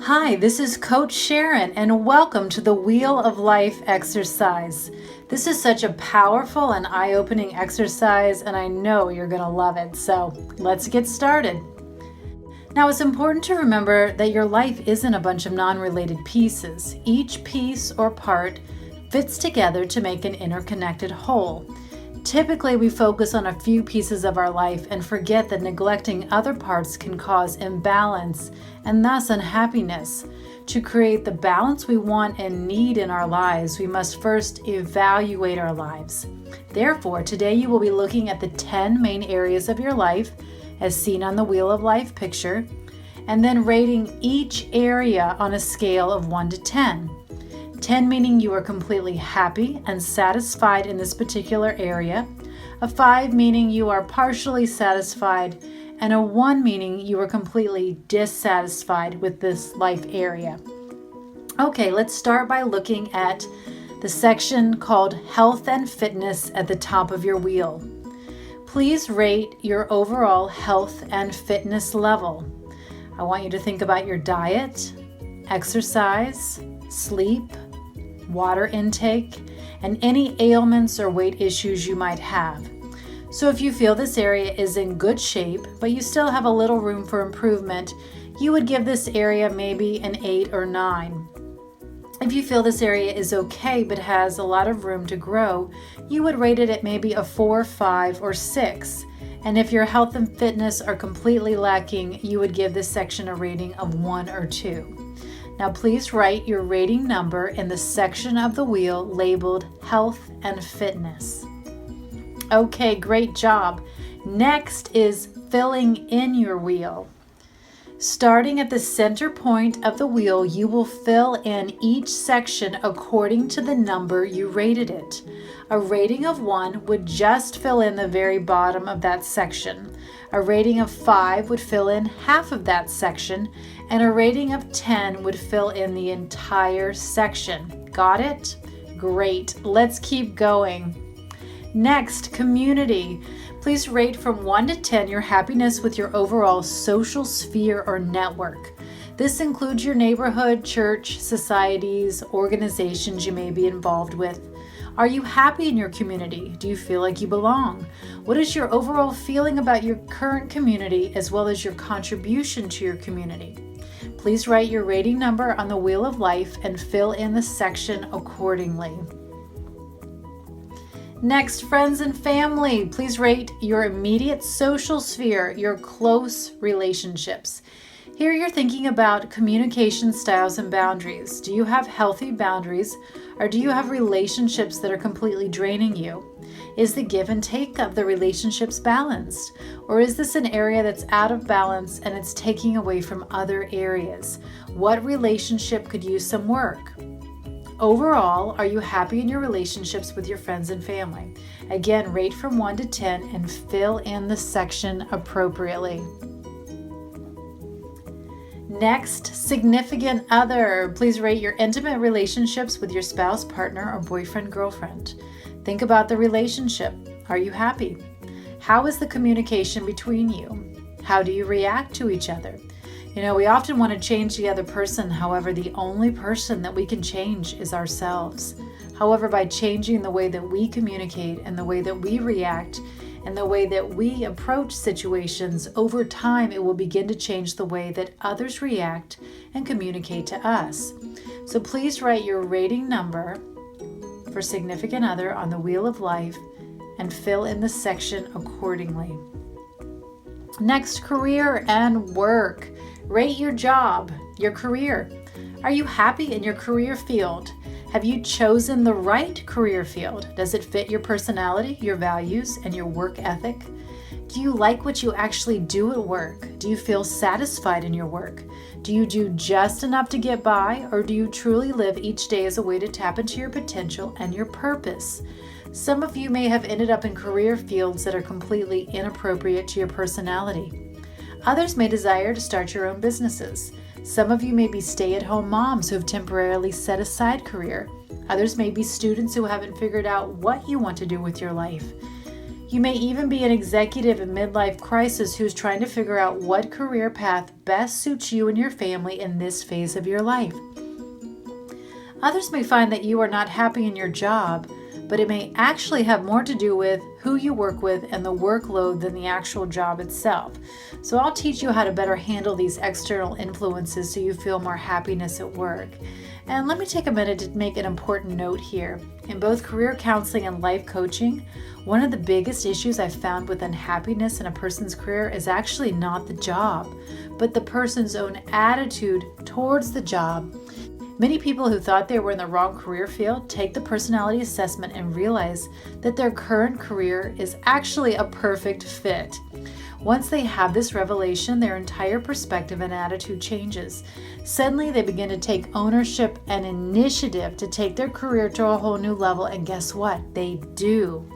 Hi, this is Coach Sharon, and welcome to the Wheel of Life exercise. This is such a powerful and eye-opening exercise, and I know you're going to love it. So let's get started. Now, it's important to remember that your life isn't a bunch of non-related pieces. Each piece or part fits together to make an interconnected whole. Typically, we focus on a few pieces of our life and forget that neglecting other parts can cause imbalance and thus unhappiness. To create the balance we want and need in our lives, we must first evaluate our lives. Therefore, today you will be looking at the 10 main areas of your life, as seen on the Wheel of Life picture, and then rating each area on a scale of 1 to 10. 10 meaning you are completely happy and satisfied in this particular area, a 5 meaning you are partially satisfied, and a 1 meaning you are completely dissatisfied with this life area. Okay, let's start by looking at the section called Health and Fitness at the top of your wheel. Please rate your overall health and fitness level. I want you to think about your diet, exercise, sleep, water intake, and any ailments or weight issues you might have. So if you feel this area is in good shape, but you still have a little room for improvement, you would give this area maybe an 8 or 9. If you feel this area is okay but has a lot of room to grow, you would rate it at maybe a 4, 5, or 6. And if your health and fitness are completely lacking, you would give this section a rating of 1 or 2. Now please write your rating number in the section of the wheel labeled Health and Fitness. Okay, great job. Next is filling in your wheel. Starting at the center point of the wheel, you will fill in each section according to the number you rated it. A rating of 1 would just fill in the very bottom of that section. A rating of 5 would fill in half of that section, and a rating of 10 would fill in the entire section. Got it? Great. Let's keep going. Next, community. Please rate from 1 to 10 your happiness with your overall social sphere or network. This includes your neighborhood, church, societies, organizations you may be involved with. Are you happy in your community? Do you feel like you belong? What is your overall feeling about your current community as well as your contribution to your community? Please write your rating number on the Wheel of Life and fill in the section accordingly. Next, friends and family. Please rate your immediate social sphere, your close relationships. Here you're thinking about communication styles and boundaries. Do you have healthy boundaries, or do you have relationships that are completely draining you? Is the give and take of the relationships balanced? Or is this an area that's out of balance and it's taking away from other areas? What relationship could use some work? Overall, are you happy in your relationships with your friends and family? Again, rate from 1 to 10 and fill in the section appropriately. Next, significant other. Please rate your intimate relationships with your spouse, partner, or boyfriend, girlfriend. Think about the relationship. Are you happy? How is the communication between you? How do you react to each other? You know, we often want to change the other person. However, the only person that we can change is ourselves. However, by changing the way that we communicate and the way that we react and the way that we approach situations, over time it will begin to change the way that others react and communicate to us. So please write your rating number for significant other on the Wheel of Life and fill in the section accordingly. Next, career and work. Rate your job, your career. Are you happy in your career field? Have you chosen the right career field? Does it fit your personality, your values, and your work ethic? Do you like what you actually do at work? Do you feel satisfied in your work? Do you do just enough to get by, or do you truly live each day as a way to tap into your potential and your purpose? Some of you may have ended up in career fields that are completely inappropriate to your personality. Others may desire to start your own businesses. Some of you may be stay-at-home moms who have temporarily set aside career. Others may be students who haven't figured out what you want to do with your life. You may even be an executive in midlife crisis who's trying to figure out what career path best suits you and your family in this phase of your life. Others may find that you are not happy in your job, but it may actually have more to do with who you work with and the workload than the actual job itself. So I'll teach you how to better handle these external influences so you feel more happiness at work. And let me take a minute to make an important note here. In both career counseling and life coaching, one of the biggest issues I've found with unhappiness in a person's career is actually not the job, but the person's own attitude towards the job. Many people who thought they were in the wrong career field take the personality assessment and realize that their current career is actually a perfect fit. Once they have this revelation, their entire perspective and attitude changes. Suddenly, they begin to take ownership and initiative to take their career to a whole new level, and guess what? They do.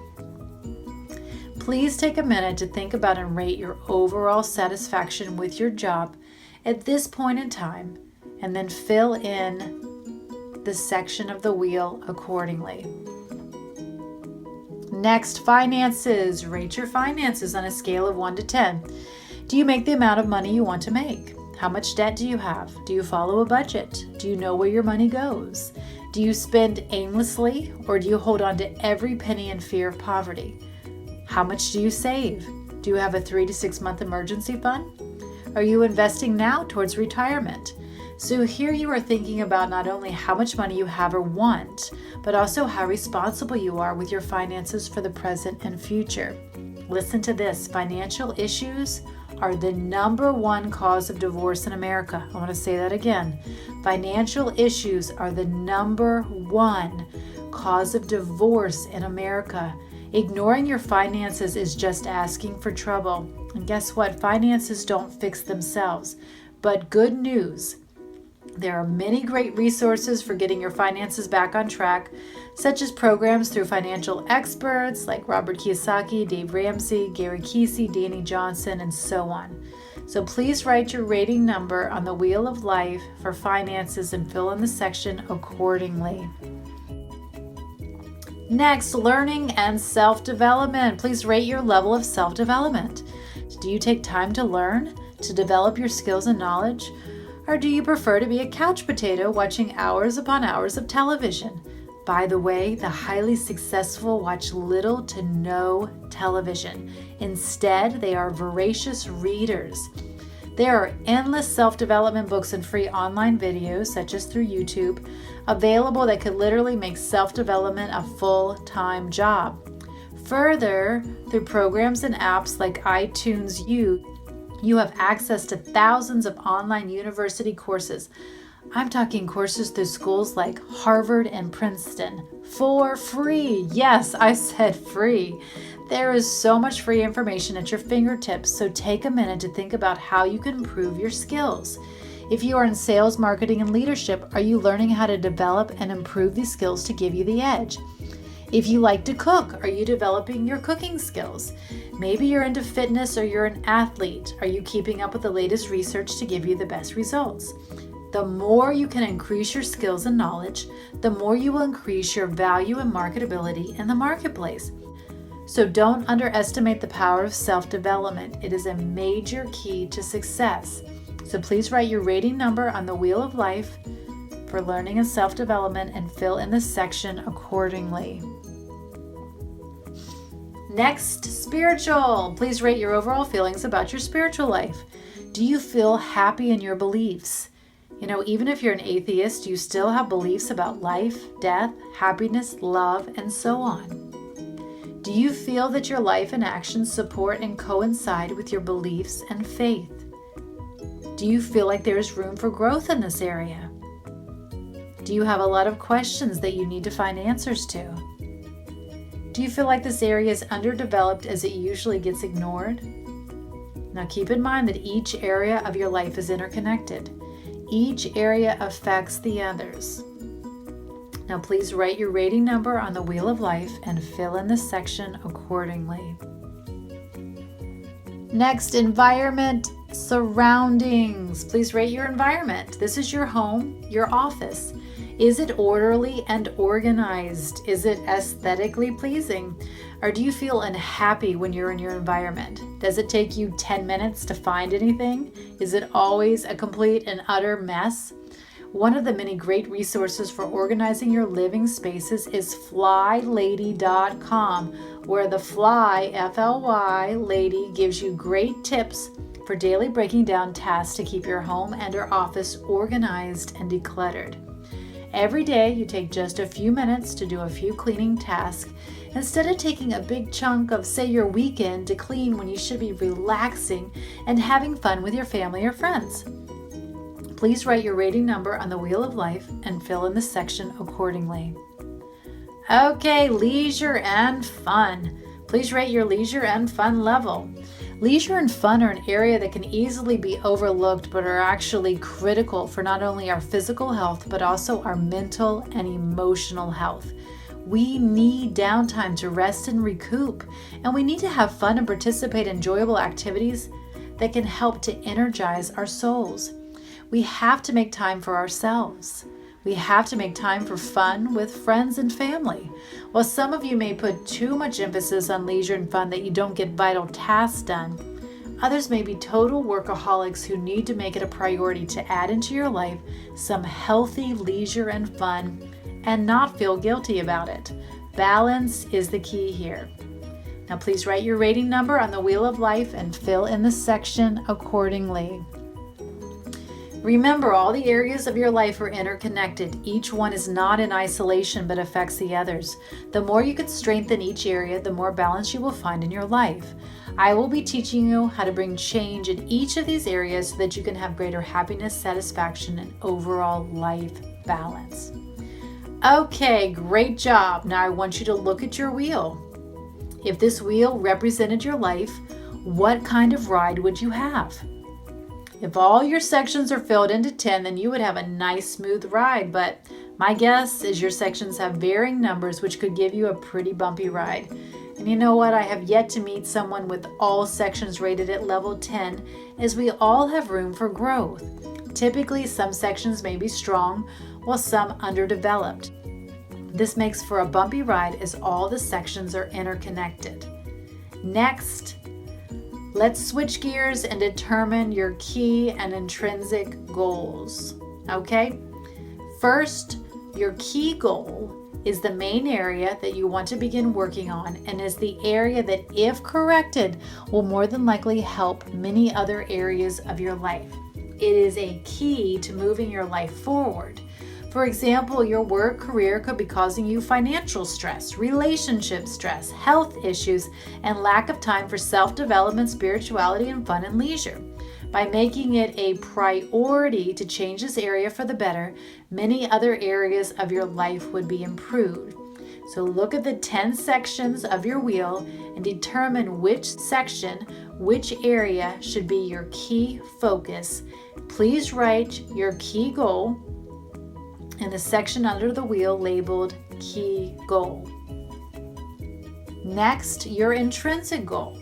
Please take a minute to think about and rate your overall satisfaction with your job at this point in time, and then fill in the section of the wheel accordingly. Next, finances. Rate your finances on a scale of 1 to 10. Do you make the amount of money you want to make? How much debt do you have? Do you follow a budget? Do you know where your money goes? Do you spend aimlessly, or do you hold on to every penny in fear of poverty? How much do you save? Do you have a 3 to 6 month emergency fund? Are you investing now towards retirement? So here you are thinking about not only how much money you have or want, but also how responsible you are with your finances for the present and future. Listen to this. Financial issues are the number one cause of divorce in America. I want to say that again. Financial issues are the number one cause of divorce in America. Ignoring your finances is just asking for trouble. And guess what? Finances don't fix themselves. But good news. There are many great resources for getting your finances back on track, such as programs through financial experts like Robert Kiyosaki, Dave Ramsey, Gary Kesey, Danny Johnson, and so on. So please write your rating number on the Wheel of Life for finances and fill in the section accordingly. Next, learning and self-development. Please rate your level of self-development. Do you take time to learn, to develop your skills and knowledge? Or do you prefer to be a couch potato watching hours upon hours of television? By the way, the highly successful watch little to no television. Instead, they are voracious readers. There are endless self-development books and free online videos, such as through YouTube, available that could literally make self-development a full-time job. Further, through programs and apps like iTunes U, you have access to thousands of online university courses. I'm talking courses through schools like Harvard and Princeton for free. Yes, I said free. There is so much free information at your fingertips, so take a minute to think about how you can improve your skills. If you are in sales, marketing, and leadership, are you learning how to develop and improve these skills to give you the edge? If you like to cook, are you developing your cooking skills? Maybe you're into fitness or you're an athlete. Are you keeping up with the latest research to give you the best results? The more you can increase your skills and knowledge, the more you will increase your value and marketability in the marketplace. So don't underestimate the power of self-development. It is a major key to success. So please write your rating number on the Wheel of Life for learning and self-development and fill in the section accordingly. Next, spiritual. Please rate your overall feelings about your spiritual life. Do you feel happy in your beliefs? Even if you're an atheist, you still have beliefs about life, death, happiness, love, and so on. Do you feel that your life and actions support and coincide with your beliefs and faith? Do you feel like there is room for growth in this area? Do you have a lot of questions that you need to find answers to? Do you feel like this area is underdeveloped as it usually gets ignored? Now keep in mind that each area of your life is interconnected. Each area affects the others. Now please write your rating number on the Wheel of Life and fill in the section accordingly. Next, environment, surroundings. Please rate your environment. This is your home, your office. Is it orderly and organized? Is it aesthetically pleasing? Or do you feel unhappy when you're in your environment? Does it take you 10 minutes to find anything? Is it always a complete and utter mess? One of the many great resources for organizing your living spaces is flylady.com, where the Fly, F-L-Y, lady gives you great tips for daily breaking down tasks to keep your home and or office organized and decluttered. Every day you take just a few minutes to do a few cleaning tasks instead of taking a big chunk of, say, your weekend to clean when you should be relaxing and having fun with your family or friends. Please write your rating number on the Wheel of Life and fill in the section accordingly. Okay, leisure and fun. Please rate your leisure and fun level. Leisure and fun are an area that can easily be overlooked but are actually critical for not only our physical health but also our mental and emotional health. We need downtime to rest and recoup, and we need to have fun and participate in enjoyable activities that can help to energize our souls. We have to make time for ourselves. We have to make time for fun with friends and family. While some of you may put too much emphasis on leisure and fun that you don't get vital tasks done, others may be total workaholics who need to make it a priority to add into your life some healthy leisure and fun and not feel guilty about it. Balance is the key here. Now please write your rating number on the Wheel of Life and fill in the section accordingly. Remember, all the areas of your life are interconnected. Each one is not in isolation but affects the others. The more you can strengthen each area, the more balance you will find in your life. I will be teaching you how to bring change in each of these areas so that you can have greater happiness, satisfaction, and overall life balance. Okay, great job. Now I want you to look at your wheel. If this wheel represented your life, what kind of ride would you have? If all your sections are filled into 10, then you would have a nice smooth ride, but my guess is your sections have varying numbers, which could give you a pretty bumpy ride. And you know what? I have yet to meet someone with all sections rated at level 10, as we all have room for growth. Typically, some sections may be strong, while some underdeveloped. This makes for a bumpy ride as all the sections are interconnected. Next, let's switch gears and determine your key and intrinsic goals. Okay? First, your key goal is the main area that you want to begin working on and is the area that, if corrected, will more than likely help many other areas of your life. It is a key to moving your life forward. For example, your work career could be causing you financial stress, relationship stress, health issues, and lack of time for self-development, spirituality, and fun and leisure. By making it a priority to change this area for the better, many other areas of your life would be improved. So look at the 10 sections of your wheel and determine which section, which area should be your key focus. Please write your key goal in the section under the wheel labeled Key Goal. Next, your intrinsic goal.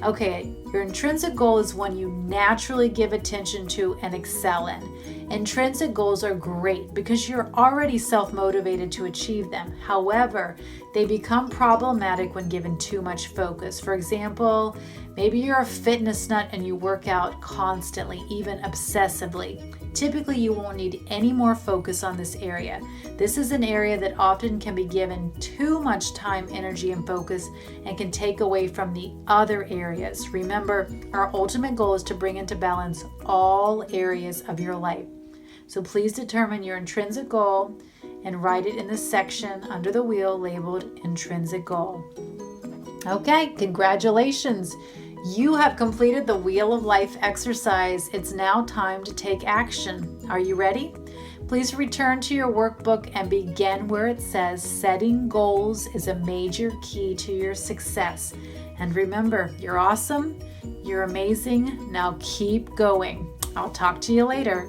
Okay, your intrinsic goal is one you naturally give attention to and excel in. Intrinsic goals are great because you're already self-motivated to achieve them. However, they become problematic when given too much focus. For example, maybe you're a fitness nut and you work out constantly, even obsessively. Typically, you won't need any more focus on this area. This is an area that often can be given too much time, energy, and focus and can take away from the other areas. Remember, our ultimate goal is to bring into balance all areas of your life. So please determine your intrinsic goal and write it in the section under the wheel labeled Intrinsic Goal. Okay, congratulations. You have completed the Wheel of Life exercise. It's now time to take action. Are you ready? Please return to your workbook and begin where it says setting goals is a major key to your success. And remember, you're awesome, you're amazing. Now keep going. I'll talk to you later.